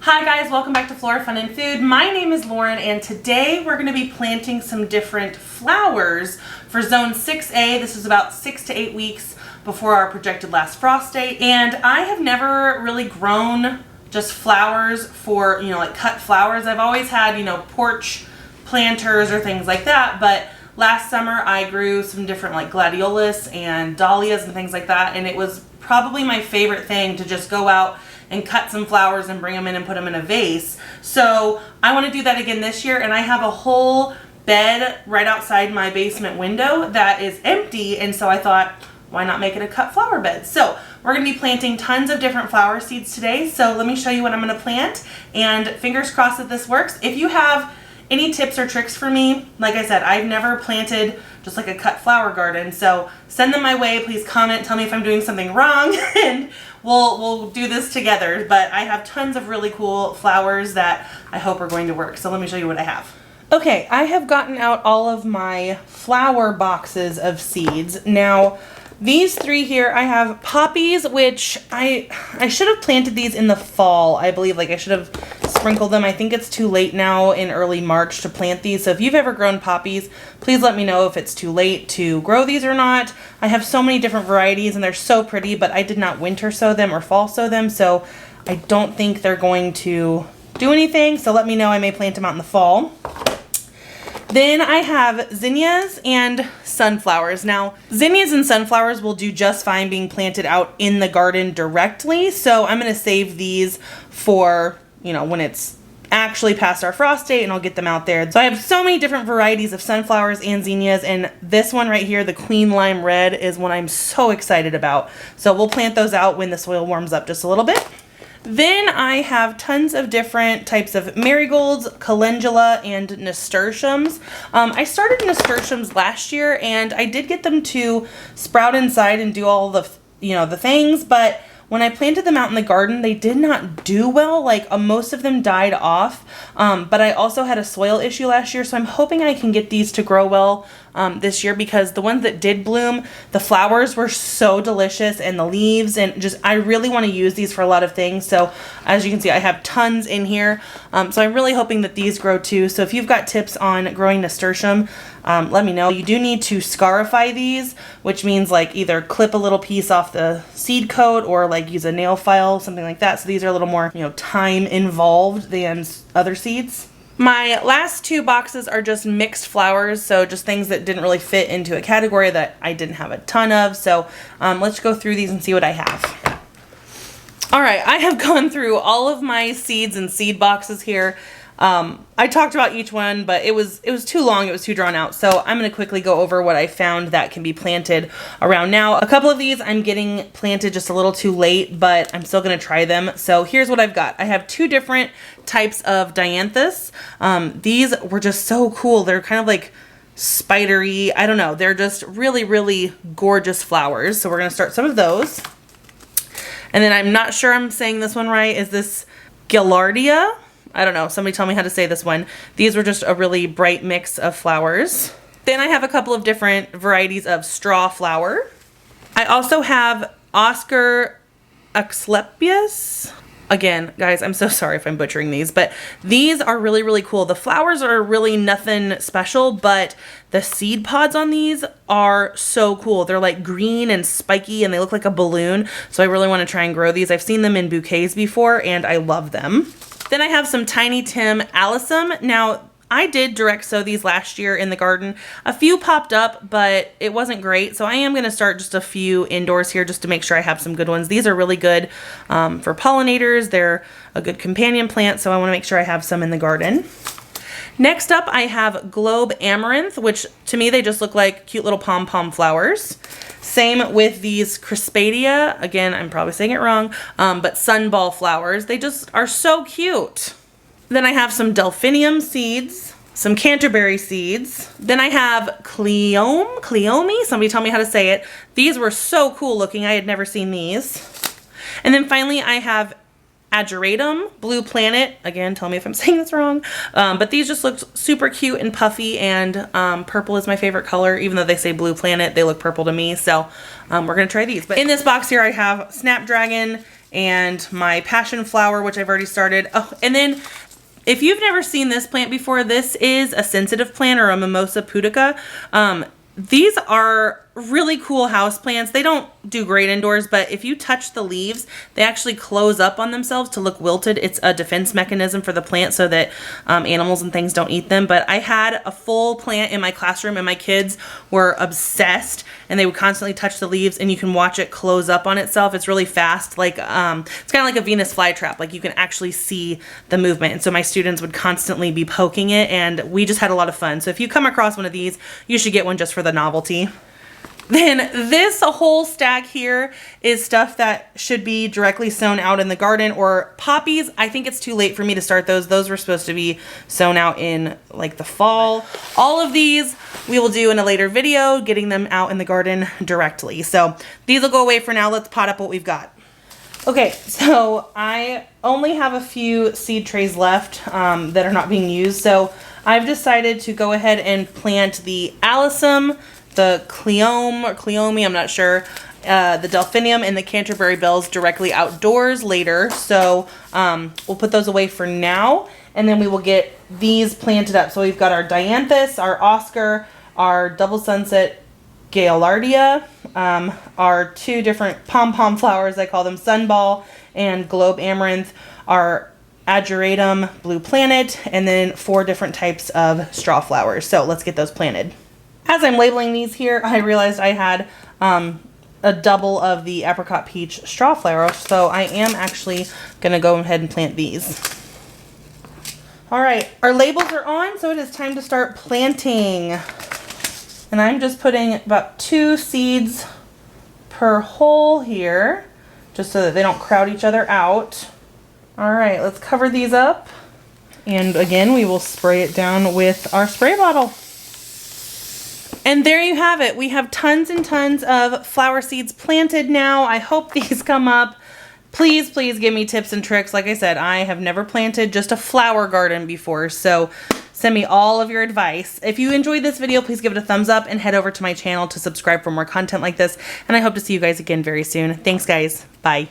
Hi guys, welcome back to Flora Fun and Food. My name is Lauren and today we're going to be planting some different flowers for zone 6A. This is about 6 to 8 weeks before our projected last frost date, and I have never really grown just flowers for, like cut flowers. I've always had, porch planters or things like that, but last summer I grew some different like gladiolus and dahlias and things like that, and it was probably my favorite thing to just go out and cut some flowers and bring them in and put them in a vase. So I want to do that again this year, and I have a whole bed right outside my basement window that is empty, and so I thought, why not make it a cut flower bed? So we're going to be planting tons of different flower seeds today, so let me show you what I'm going to plant, and fingers crossed that this works. If you have any tips or tricks for me, like I said, I've never planted just like a cut flower garden, so send them my way. Please comment, tell me if I'm doing something wrong, and we'll do this together. But I have tons of really cool flowers that I hope are going to work. So let me show you what I have. Okay, I have gotten out all of my flower boxes of seeds. Now, these three here, I have poppies, which I should have planted these in the fall, I believe. Like I should have sprinkled them. I think it's too late now in early March to plant these. So if you've ever grown poppies, please let me know if it's too late to grow these or not. I have so many different varieties and they're so pretty, but I did not winter sow them or fall sow them, so I don't think they're going to do anything. So let me know. I may plant them out in the fall. Then I have zinnias and sunflowers. Now, zinnias and sunflowers will do just fine being planted out in the garden directly. So I'm going to save these for, when it's actually past our frost date, and I'll get them out there. So I have so many different varieties of sunflowers and zinnias, and this one right here, the Queen Lime Red, is one I'm so excited about. So we'll plant those out when the soil warms up just a little bit. Then I have tons of different types of marigolds, calendula, and nasturtiums. I started nasturtiums last year, and I did get them to sprout inside and do all the, the things, but when I planted them out in the garden, they did not do well. Like most of them died off, but I also had a soil issue last year, so I'm hoping I can get these to grow well this year, because the ones that did bloom, the flowers were so delicious, and the leaves, and just I really want to use these for a lot of things. So as you can see, I have tons in here, so I'm really hoping that these grow too. So if you've got tips on growing nasturtium, let me know. You do need to scarify these, which means like either clip a little piece off the seed coat or like use a nail file, something like that. So these are a little more, time involved than other seeds. My last two boxes are just mixed flowers, so just things that didn't really fit into a category that I didn't have a ton of. So let's go through these and see what I have. All right, I have gone through all of my seeds and seed boxes here. I talked about each one, but it was too long, it was too drawn out. So I'm going to quickly go over what I found that can be planted around now. A couple of these I'm getting planted just a little too late, but I'm still going to try them. So here's what I've got. I have two different types of dianthus. These were just so cool. They're kind of like spidery. I don't know. They're just really, really gorgeous flowers. So we're going to start some of those. And then I'm not sure I'm saying this one right. Is this Gaillardia? I don't know. Somebody tell me how to say this one. These were just a really bright mix of flowers. Then I have a couple of different varieties of straw flower. I also have Oscar Asclepius. Again, guys, I'm so sorry if I'm butchering these, but these are really, really cool. The flowers are really nothing special, but the seed pods on these are so cool. They're like green and spiky, and they look like a balloon. So I really want to try and grow these. I've seen them in bouquets before, and I love them. Then I have some Tiny Tim Alyssum. Now, I did direct sow these last year in the garden. A few popped up, but it wasn't great. So I am going to start just a few indoors here just to make sure I have some good ones. These are really good for pollinators. They're a good companion plant, so I want to make sure I have some in the garden. Next up, I have Globe Amaranth, which to me, they just look like cute little pom-pom flowers. Same with these Crispadia. Again, I'm probably saying it wrong, but sunball flowers. They just are so cute. Then I have some Delphinium seeds, some Canterbury seeds. Then I have Cleome. Somebody tell me how to say it. These were so cool looking. I had never seen these. And then finally, I have Ageratum, Blue Planet. Again, tell me if I'm saying this wrong. But these just looked super cute and puffy, and purple is my favorite color. Even though they say Blue Planet, they look purple to me. So we're going to try these. But in this box here, I have Snapdragon and my passion flower, which I've already started. Oh, and then if you've never seen this plant before, this is a sensitive plant, or a Mimosa pudica. These are really cool house plants. They don't do great indoors, but if you touch the leaves, they actually close up on themselves to look wilted. It's a defense mechanism for the plant so that animals and things don't eat them. But I had a full plant in my classroom, and my kids were obsessed, and they would constantly touch the leaves, and you can watch it close up on itself. It's really fast. Like it's kind of like a Venus flytrap. Like you can actually see the movement. And so my students would constantly be poking it, and we just had a lot of fun. So if you come across one of these, you should get one just for the novelty. Then this whole stack here is stuff that should be directly sown out in the garden, or poppies. I think it's too late for me to start those. Those were supposed to be sown out in like the fall. All of these we will do in a later video, getting them out in the garden directly. So these will go away for now. Let's pot up what we've got. Okay, so I only have a few seed trays left that are not being used. So I've decided to go ahead and plant the alyssum, the cleome, I'm not sure, the delphinium, and the Canterbury bells directly outdoors later. So we'll put those away for now, and then we will get these planted up. So we've got our dianthus, our Oscar, our double sunset gaillardia, our two different pom-pom flowers, I call them sunball and globe amaranth, our ageratum blue planet, and then 4 different types of straw flowers. So let's get those planted. As I'm labeling these here, I realized I had a double of the apricot peach straw flower, so I am actually going to go ahead and plant these. All right, our labels are on, so it is time to start planting. And I'm just putting about 2 seeds per hole here, just so that they don't crowd each other out. All right, let's cover these up. And again, we will spray it down with our spray bottle. And there you have it. We have tons and tons of flower seeds planted now. I hope these come up. Please, please give me tips and tricks. Like I said, I have never planted just a flower garden before, so send me all of your advice. If you enjoyed this video, please give it a thumbs up and head over to my channel to subscribe for more content like this. And I hope to see you guys again very soon. Thanks, guys. Bye.